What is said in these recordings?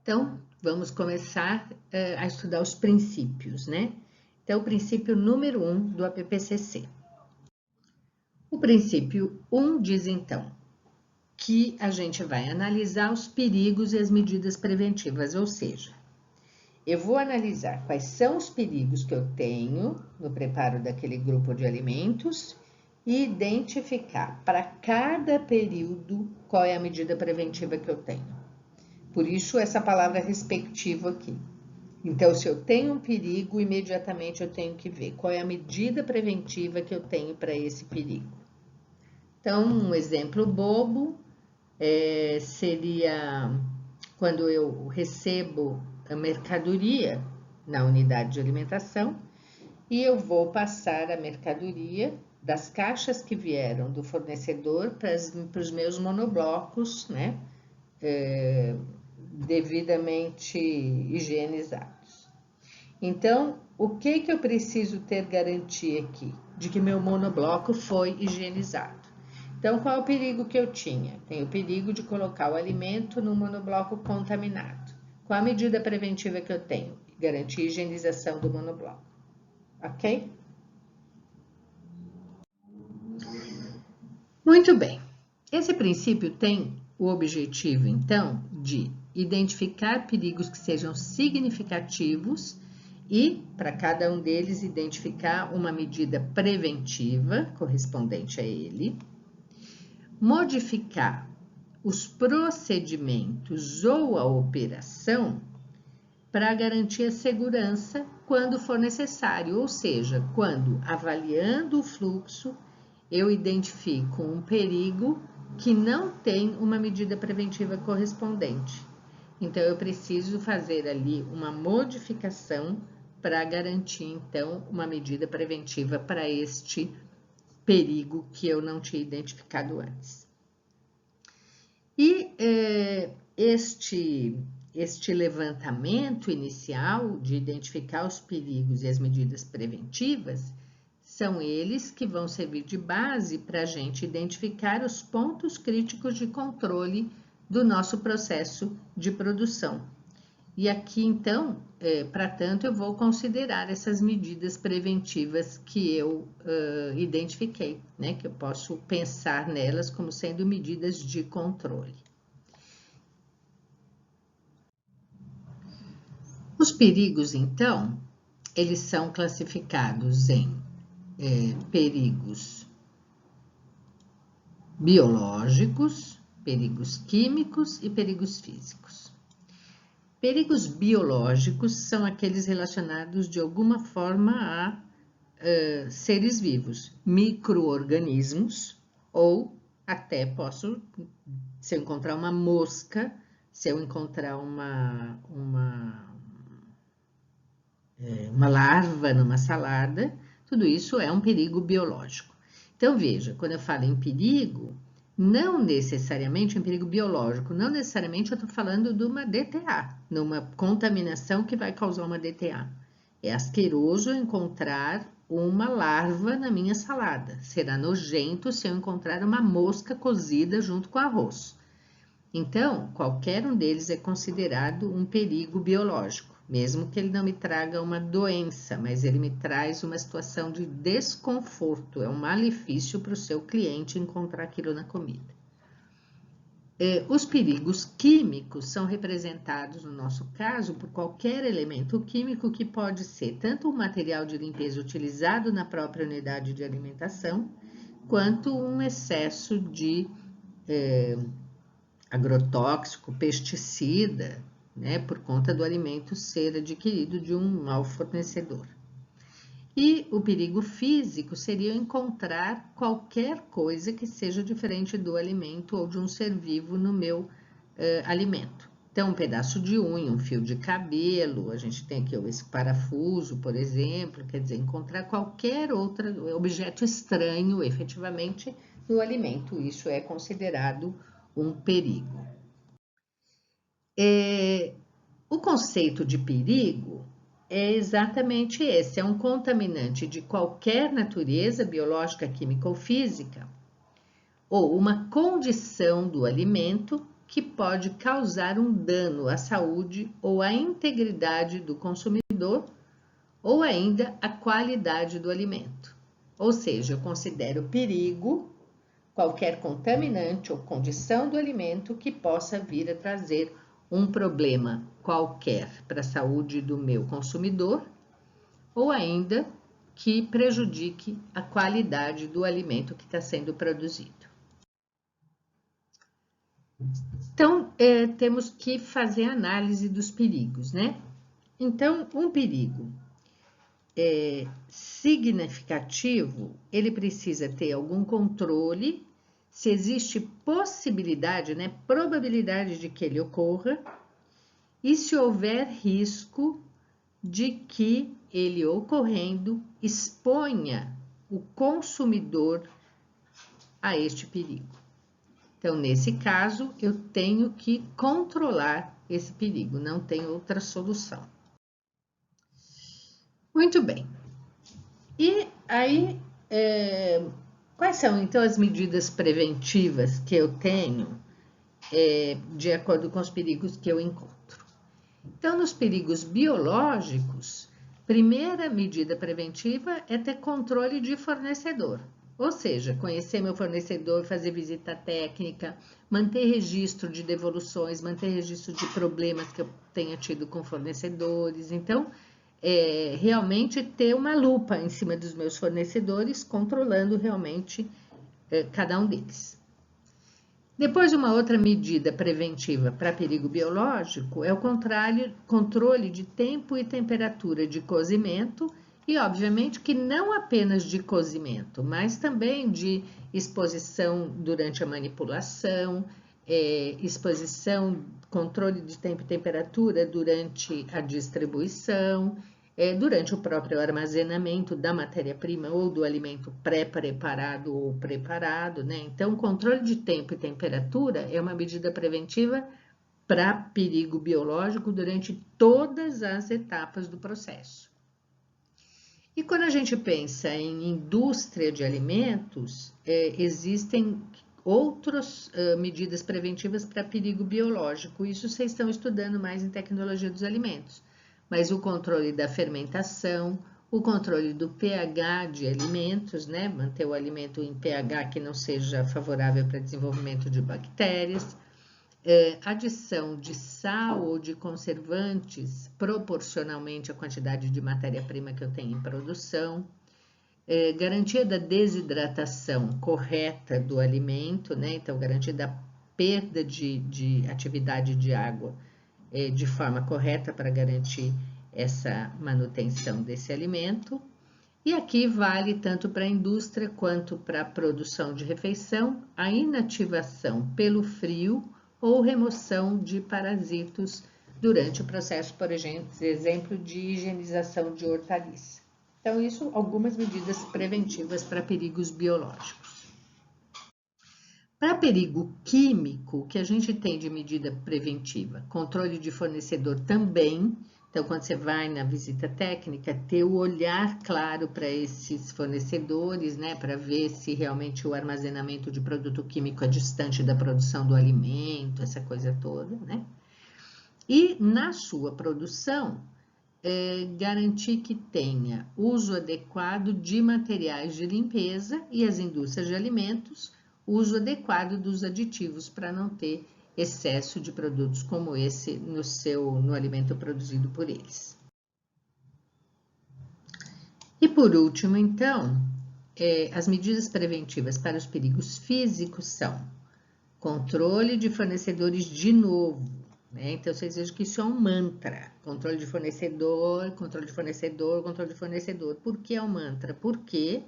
Então, vamos começar a estudar os princípios, né? Então, o princípio número 1 do APPCC. O princípio 1 diz, então, que a gente vai analisar os perigos e as medidas preventivas, ou seja, eu vou analisar quais são os perigos que eu tenho no preparo daquele grupo de alimentos e identificar para cada período qual é a medida preventiva que eu tenho. Por isso, essa palavra respectivo aqui. Então, se eu tenho um perigo, imediatamente eu tenho que ver qual é a medida preventiva que eu tenho para esse perigo. Então, um exemplo bobo seria quando eu recebo a mercadoria na unidade de alimentação e eu vou passar a mercadoria das caixas que vieram do fornecedor para os meus monoblocos, né? Devidamente higienizados. Então, o que eu preciso ter garantia aqui? De que meu monobloco foi higienizado. Então, qual é o perigo que eu tinha? Tem o perigo de colocar o alimento no monobloco contaminado. Qual a medida preventiva que eu tenho? Garantir a higienização do monobloco. Ok? Muito bem. Esse princípio tem o objetivo, então, de identificar perigos que sejam significativos e, para cada um deles, identificar uma medida preventiva correspondente a ele, modificar os procedimentos ou a operação para garantir a segurança quando for necessário, ou seja, quando, avaliando o fluxo, eu identifico um perigo que não tem uma medida preventiva correspondente. Então, eu preciso fazer ali uma modificação para garantir, então, uma medida preventiva para este perigo que eu não tinha identificado antes. E este levantamento inicial de identificar os perigos e as medidas preventivas são eles que vão servir de base para a gente identificar os pontos críticos de controle do nosso processo de produção. E aqui, então, para tanto, eu vou considerar essas medidas preventivas que eu identifiquei, né? Que eu posso pensar nelas como sendo medidas de controle. Os perigos, então, eles são classificados em perigos biológicos, perigos químicos e perigos físicos. Perigos biológicos são aqueles relacionados de alguma forma a seres vivos, micro-organismos, ou até posso, se eu encontrar uma mosca, se eu encontrar uma larva numa salada, tudo isso é um perigo biológico. Então, veja, quando eu falo em perigo, não necessariamente um perigo biológico, não necessariamente eu estou falando de uma DTA, numa contaminação que vai causar uma DTA. É asqueroso encontrar uma larva na minha salada. Será nojento se eu encontrar uma mosca cozida junto com arroz. Então, qualquer um deles é considerado um perigo biológico, mesmo que ele não me traga uma doença, mas ele me traz uma situação de desconforto, é um malefício para o seu cliente encontrar aquilo na comida. Os perigos químicos são representados, no nosso caso, por qualquer elemento químico que pode ser tanto um material de limpeza utilizado na própria unidade de alimentação, quanto um excesso de agrotóxico, pesticida, né, por conta do alimento ser adquirido de um mau fornecedor. E o perigo físico seria encontrar qualquer coisa que seja diferente do alimento ou de um ser vivo no meu alimento. Então, um pedaço de unha, um fio de cabelo, a gente tem aqui esse parafuso, por exemplo, quer dizer, encontrar qualquer outro objeto estranho, efetivamente, no alimento. Isso é considerado um perigo. O conceito de perigo é exatamente esse, é um contaminante de qualquer natureza, biológica, química ou física, ou uma condição do alimento que pode causar um dano à saúde ou à integridade do consumidor, ou ainda à qualidade do alimento. Ou seja, eu considero perigo qualquer contaminante ou condição do alimento que possa vir a trazer um problema qualquer para a saúde do meu consumidor, ou ainda que prejudique a qualidade do alimento que está sendo produzido. Então, temos que fazer análise dos perigos, né? Então, um perigo significativo, ele precisa ter algum controle, se existe possibilidade, né, probabilidade de que ele ocorra, e se houver risco de que ele ocorrendo exponha o consumidor a este perigo. Então, nesse caso, eu tenho que controlar esse perigo, não tem outra solução. Muito bem. E aí, quais são então as medidas preventivas que eu tenho de acordo com os perigos que eu encontro? Então, nos perigos biológicos, primeira medida preventiva é ter controle de fornecedor. Ou seja, conhecer meu fornecedor, fazer visita técnica, manter registro de devoluções, manter registro de problemas que eu tenha tido com fornecedores. Então, realmente ter uma lupa em cima dos meus fornecedores, controlando realmente cada um deles. Depois, uma outra medida preventiva para perigo biológico é o controle de tempo e temperatura de cozimento e, obviamente, que não apenas de cozimento, mas também de exposição durante a manipulação, controle de tempo e temperatura durante a distribuição, durante o próprio armazenamento da matéria-prima ou do alimento pré-preparado ou preparado, né? Então, controle de tempo e temperatura é uma medida preventiva para perigo biológico durante todas as etapas do processo. E quando a gente pensa em indústria de alimentos, existem outras medidas preventivas para perigo biológico. Isso vocês estão estudando mais em tecnologia dos alimentos. Mas o controle da fermentação, o controle do pH de alimentos, né? Manter o alimento em pH que não seja favorável para desenvolvimento de bactérias, adição de sal ou de conservantes proporcionalmente à quantidade de matéria-prima que eu tenho em produção, garantia da desidratação correta do alimento, né? Então, garantia da perda de atividade de água de forma correta para garantir essa manutenção desse alimento. E aqui vale tanto para a indústria quanto para a produção de refeição, a inativação pelo frio ou remoção de parasitos durante o processo, por exemplo, de higienização de hortaliça. Então, isso, algumas medidas preventivas para perigos biológicos. Para perigo químico, o que a gente tem de medida preventiva? Controle de fornecedor também. Então, quando você vai na visita técnica, ter o olhar claro para esses fornecedores, né? Para ver se realmente o armazenamento de produto químico é distante da produção do alimento, essa coisa toda, né? E na sua produção, garantir que tenha uso adequado de materiais de limpeza e as indústrias de alimentos, uso adequado dos aditivos para não ter excesso de produtos como esse no alimento produzido por eles. E por último, então, as medidas preventivas para os perigos físicos são controle de fornecedores de novo, né? Então, vocês vejam que isso é um mantra, controle de fornecedor, controle de fornecedor, controle de fornecedor. Por que é um mantra? Porque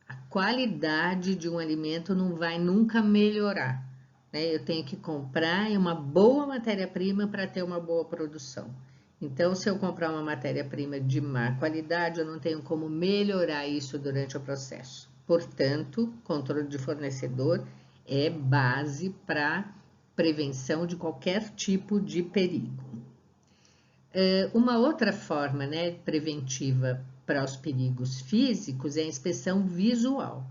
a qualidade de um alimento não vai nunca melhorar, né? Eu tenho que comprar uma boa matéria-prima para ter uma boa produção. Então, se eu comprar uma matéria-prima de má qualidade, eu não tenho como melhorar isso durante o processo. Portanto, controle de fornecedor é base para prevenção de qualquer tipo de perigo. Uma outra forma, né, preventiva para os perigos físicos é a inspeção visual.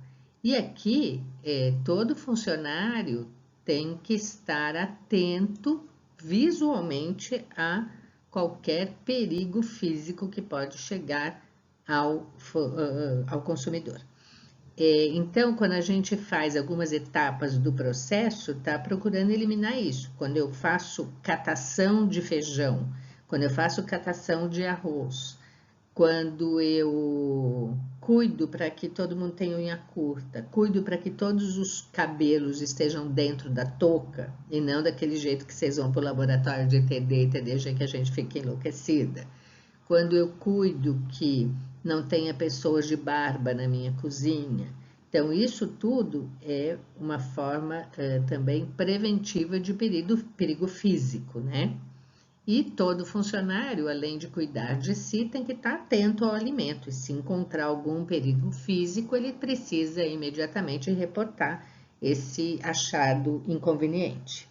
E aqui, todo funcionário tem que estar atento visualmente a qualquer perigo físico que pode chegar ao consumidor. Então, quando a gente faz algumas etapas do processo, está procurando eliminar isso. Quando eu faço catação de feijão, quando eu faço catação de arroz, quando eu cuido para que todo mundo tenha unha curta, cuido para que todos os cabelos estejam dentro da touca e não daquele jeito que vocês vão para o laboratório de TD e TDG que a gente fica enlouquecida. Quando eu cuido que não tenha pessoas de barba na minha cozinha. Então, isso tudo é uma forma também preventiva de perigo físico, né? E todo funcionário, além de cuidar de si, tem que estar atento ao alimento. E se encontrar algum perigo físico, ele precisa imediatamente reportar esse achado inconveniente.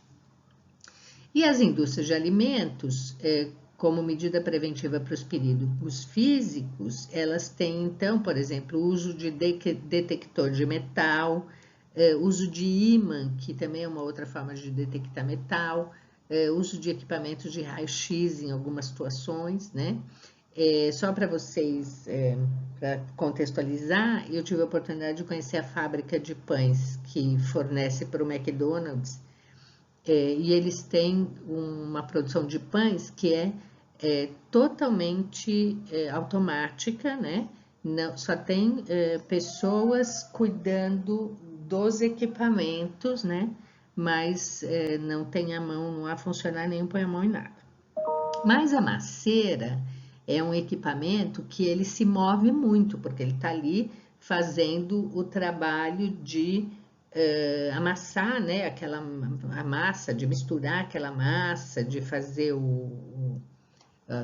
E as indústrias de alimentos, como medida preventiva para os perigos físicos, elas têm, então, por exemplo, o uso de detector de metal, uso de ímã, que também é uma outra forma de detectar metal, uso de equipamentos de raio-x em algumas situações, né? Só para vocês, para contextualizar, eu tive a oportunidade de conhecer a fábrica de pães que fornece para o McDonald's, e eles têm uma produção de pães que é totalmente automática, né? Não, só tem pessoas cuidando dos equipamentos, né? Mas não tem a mão, não há funcionário nenhum põe a mão em nada. Mas a maceira é um equipamento que ele se move muito, porque ele está ali fazendo o trabalho de amassar, né, a massa, de misturar aquela massa, de fazer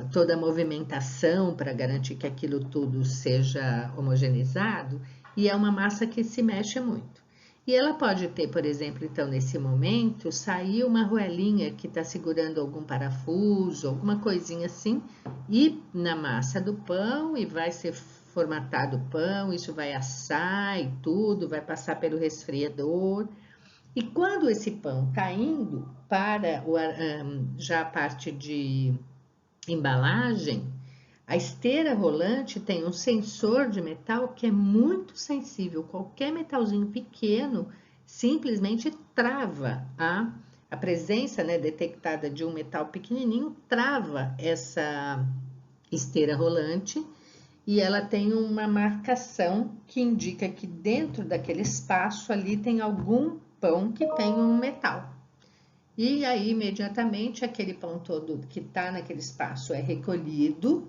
toda a movimentação para garantir que aquilo tudo seja homogeneizado, e é uma massa que se mexe muito. E ela pode ter, por exemplo, então, nesse momento, sair uma arruelinha que está segurando algum parafuso, alguma coisinha assim, e na massa do pão, e vai ser formatado o pão, isso vai assar e tudo, vai passar pelo resfriador. E quando esse pão está indo para já a parte de embalagem, a esteira rolante tem um sensor de metal que é muito sensível. Qualquer metalzinho pequeno simplesmente trava a presença, né, detectada de um metal pequenininho, trava essa esteira rolante e ela tem uma marcação que indica que dentro daquele espaço ali tem algum pão que tem um metal. E aí, imediatamente, aquele pão todo que está naquele espaço é recolhido,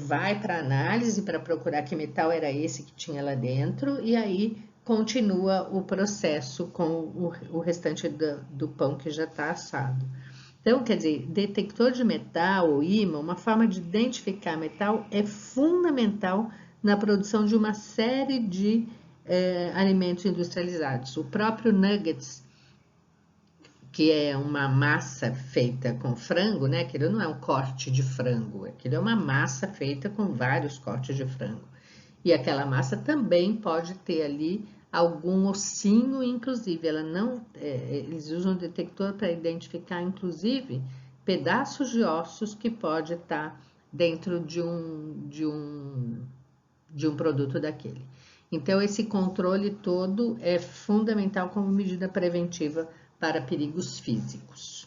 vai para análise para procurar que metal era esse que tinha lá dentro, e aí continua o processo com o restante do pão que já está assado. Então, quer dizer, detector de metal ou ímã, uma forma de identificar metal, é fundamental na produção de uma série de alimentos industrializados. O próprio nuggets, que é uma massa feita com frango, né? Aquilo não é um corte de frango, aquilo é uma massa feita com vários cortes de frango. E aquela massa também pode ter ali algum ossinho, inclusive, ela não, eles usam o detector para identificar, inclusive, pedaços de ossos que pode estar dentro de um produto daquele. Então, esse controle todo é fundamental como medida preventiva para perigos físicos.